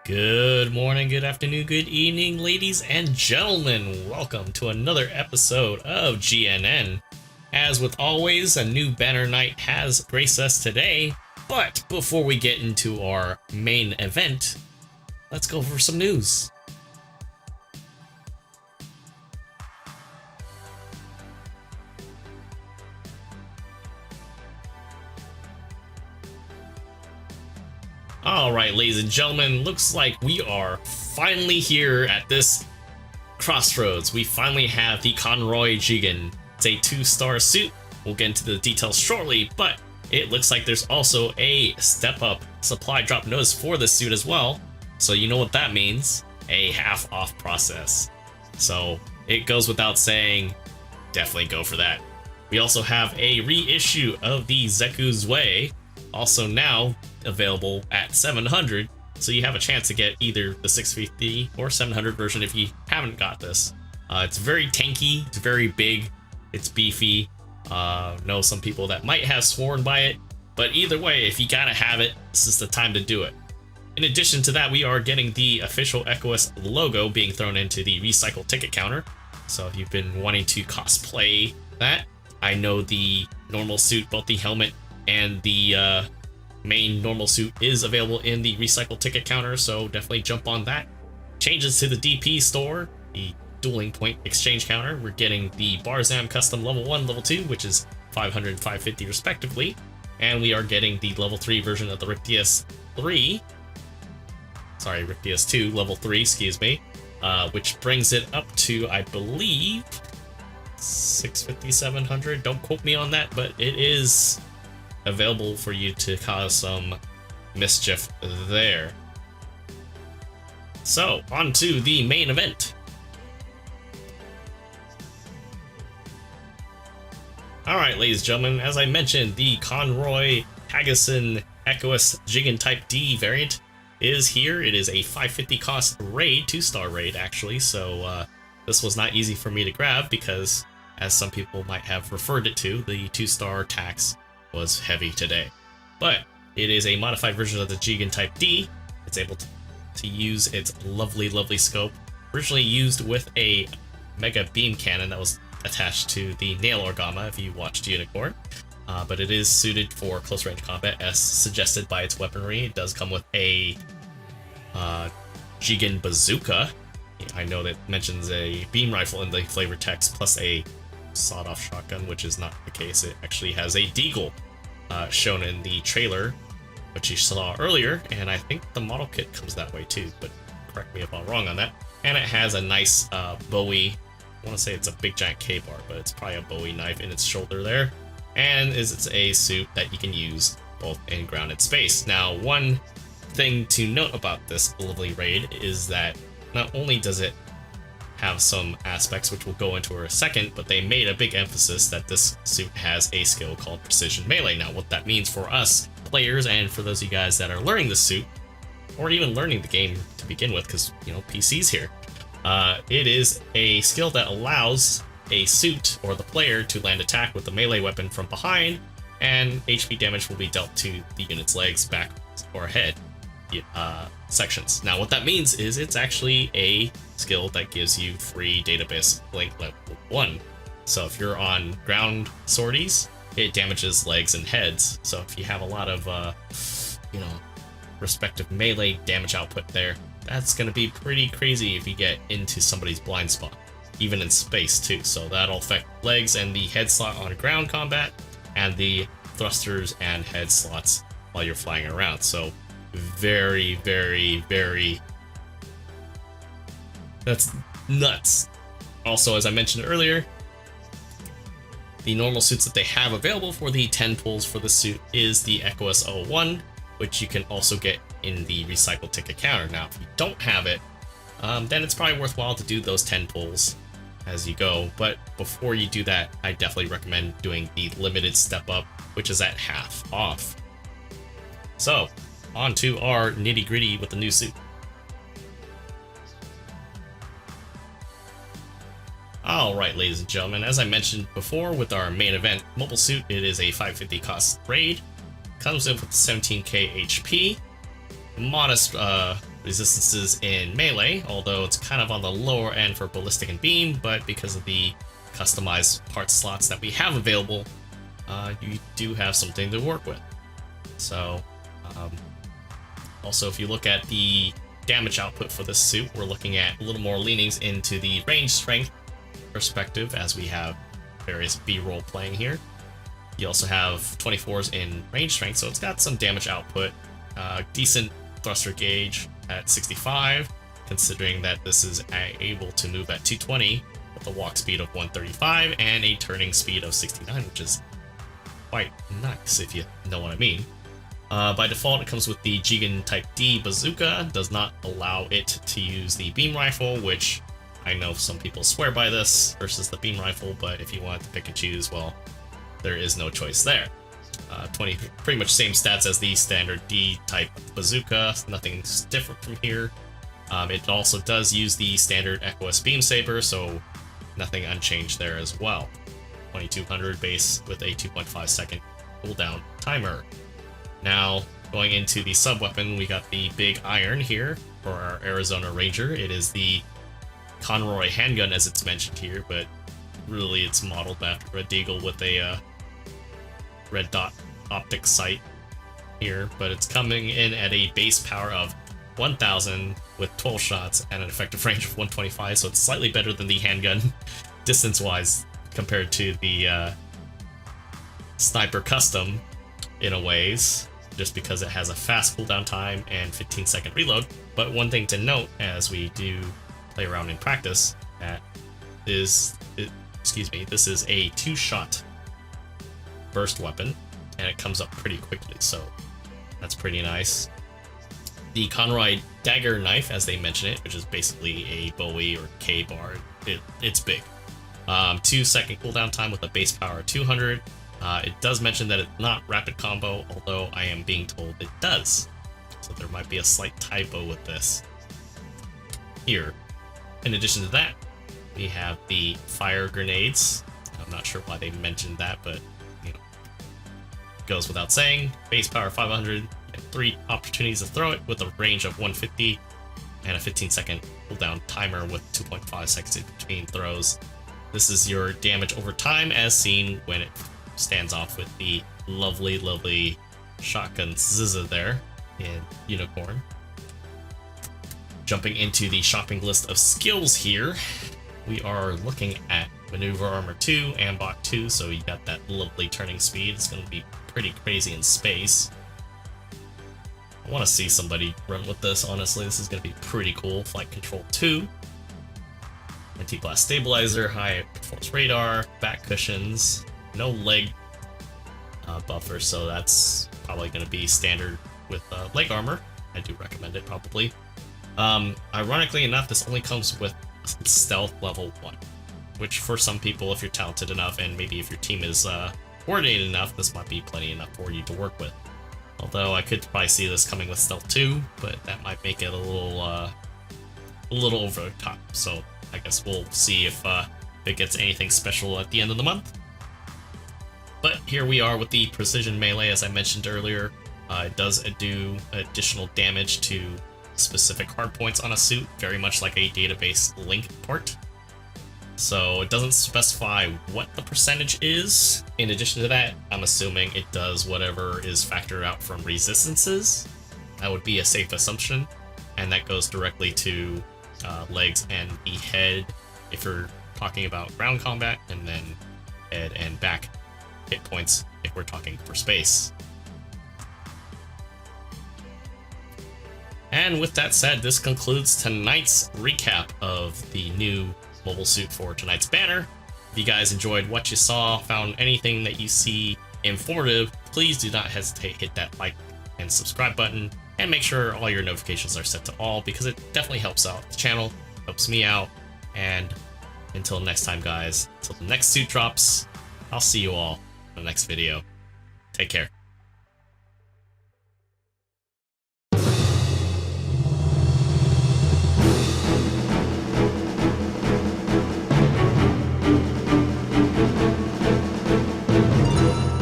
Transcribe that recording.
Good morning, good afternoon, good evening, ladies and gentlemen. Welcome to another episode of GNN. As with always, a new banner night has graced us today. But before we get into our main event, let's go over some news. Alright, ladies and gentlemen, looks like we are finally here at this crossroads. We finally have the Conroy Jegan. It's a 2-star suit. We'll get into the details shortly, but it looks like there's also a step-up supply drop notice for this suit as well. So you know what that means, a half-off process. So it goes without saying, definitely go for that. We also have a reissue of the ZZ-MSV, also now available at 700, so you have a chance to get either the 650 or 700 version if you haven't got this. It's very tanky, it's very big, it's beefy. Know some people that might have sworn by it, but either way, if you gotta have it, this is the time to do it. In addition to that, we are getting the official ECOAS logo being thrown into the recycle ticket counter. So if you've been wanting to cosplay that, I know the normal suit, both the helmet and the main normal suit is available in the recycle ticket counter, so definitely jump on that. Changes to the DP store, the dueling point exchange counter, we're getting the Barzam custom level 1, level 2, which is 500 and 550 respectively, and we are getting the level 3 version of the Rick DS2, level 3, excuse me, which brings it up to, I believe, 650, 700, don't quote me on that, but it is available for you to cause some mischief there. So, on to the main event. Alright, ladies and gentlemen, as I mentioned, the Conroy Pegasus ECOAS Jegan Type D variant is here. It is a 550 cost raid, 2-star raid actually, so this was not easy for me to grab because, as some people might have referred it to, the 2-star tax was heavy today. But it is a modified version of the Jegan Type D. It's able to use its lovely scope, originally used with a mega beam cannon that was attached to the nail orgama if you watched Unicorn. But it is suited for close range combat as suggested by its weaponry. It does come with a Jegan bazooka. I know that mentions a beam rifle in the flavor text plus a sawed-off shotgun, which is not the case. It actually has a deagle shown in the trailer, which you saw earlier, and I think the model kit comes that way too, but correct me if I'm wrong on that. And it has a nice Bowie, I want to say it's a big giant K-bar, but it's probably a Bowie knife in its shoulder there, and it's a suit that you can use both in ground and space. Now, one thing to note about this lovely raid is that not only does it have some aspects which we'll go into in a second, but they made a big emphasis that this suit has a skill called Precision Melee. Now, what that means for us players and for those of you guys that are learning the suit, or even learning the game to begin with, because, you know, PC's here, it is a skill that allows a suit or the player to land attack with a melee weapon from behind, and HP damage will be dealt to the unit's legs, back, or head sections. Now, what that means is it's actually a skill that gives you free database link level 1. So if you're on ground sorties, it damages legs and heads. So if you have a lot of, respective melee damage output there, that's going to be pretty crazy if you get into somebody's blind spot, even in space too. So that'll affect legs and the head slot on ground combat, and thrusters and head slots while you're flying around. So very, that's nuts. Also, as I mentioned earlier, the normal suits that they have available for the 10 pulls for the suit is the ECOAS 01, which you can also get in the recycle ticket counter. Now, if you don't have it, then it's probably worthwhile to do those 10 pulls as you go. But before you do that, I definitely recommend doing the limited step up, which is at half off. So, on to our nitty gritty with the new suit. Alright, ladies and gentlemen, as I mentioned before with our main event mobile suit, it is a 550 cost raid. Comes in with 17k HP, modest resistances in melee, although it's kind of on the lower end for ballistic and beam, but because of the customized part slots that we have available, you do have something to work with. So, also if you look at the damage output for this suit, we're looking at a little more leanings into the range strength perspective, as we have various B-roll playing here. You also have 24s in range strength, so it's got some damage output, decent thruster gauge at 65, considering that this is able to move at 220 with a walk speed of 135 and a turning speed of 69, which is quite nice if you know what I mean. By default, it comes with the Jegan Type D bazooka, does not allow it to use the beam rifle, which I know some people swear by this versus the beam rifle, but if you want to pick and choose, well, there is no choice there. 20, pretty much same stats as the standard D-type bazooka, nothing different from here. It also does use the standard ECOAS beam saber, so nothing unchanged there as well. 2200 base with a 2.5 second cooldown timer. Now, going into the sub-weapon, we got the big iron here for our Arizona Ranger. It is the Conroy handgun, as it's mentioned here, but really it's modeled after a deagle with a red dot optic sight here, but it's coming in at a base power of 1000 with 12 shots and an effective range of 125, so it's slightly better than the handgun distance-wise compared to the Sniper Custom in a ways, just because it has a fast cooldown time and 15-second reload. But one thing to note as we do play around in practice, this is a 2-shot burst weapon, and it comes up pretty quickly, so that's pretty nice. The Conroy dagger knife, as they mention it, which is basically a Bowie or K-bar, it's big. 2-second cooldown time with a base power of 200. It does mention that it's not rapid combo, although I am being told it does. So there might be a slight typo with this here. In addition to that, we have the fire grenades. I'm not sure why they mentioned that, but you know, it goes without saying. Base power 500, 3 opportunities to throw it with a range of 150 and a 15-second cooldown timer with 2.5 seconds in between throws. This is your damage over time as seen when it stands off with the lovely shotgun ZZ there in Unicorn. Jumping into the shopping list of skills here, we are looking at Maneuver Armor 2 and Bot 2, so you got that lovely turning speed. It's going to be pretty crazy in space. I want to see somebody run with this, honestly. This is going to be pretty cool. Flight Control 2. Anti-blast stabilizer, high performance radar, back cushions, no leg buffer, so that's probably going to be standard with leg armor. I do recommend it, probably. Ironically enough, this only comes with stealth level 1, which for some people, if you're talented enough, and maybe if your team is coordinated enough, this might be plenty enough for you to work with. Although I could probably see this coming with stealth 2, but that might make it a little over the top, so I guess we'll see if it gets anything special at the end of the month. But here we are with the Precision Melee, as I mentioned earlier. It does do additional damage to specific hardpoints on a suit, very much like a database link part. So it doesn't specify what the percentage is. In addition to that, I'm assuming it does whatever is factored out from resistances. That would be a safe assumption, and that goes directly to legs and the head if you're talking about ground combat, and then head and back hit points if we're talking for space. And with that said, this concludes tonight's recap of the new mobile suit for tonight's banner. If you guys enjoyed what you saw, found anything that you see informative, please do not hesitate, hit that like and subscribe button, and make sure all your notifications are set to all, because it definitely helps out the channel, helps me out. And until next time, guys, until the next suit drops, I'll see you all in the next video. Take care.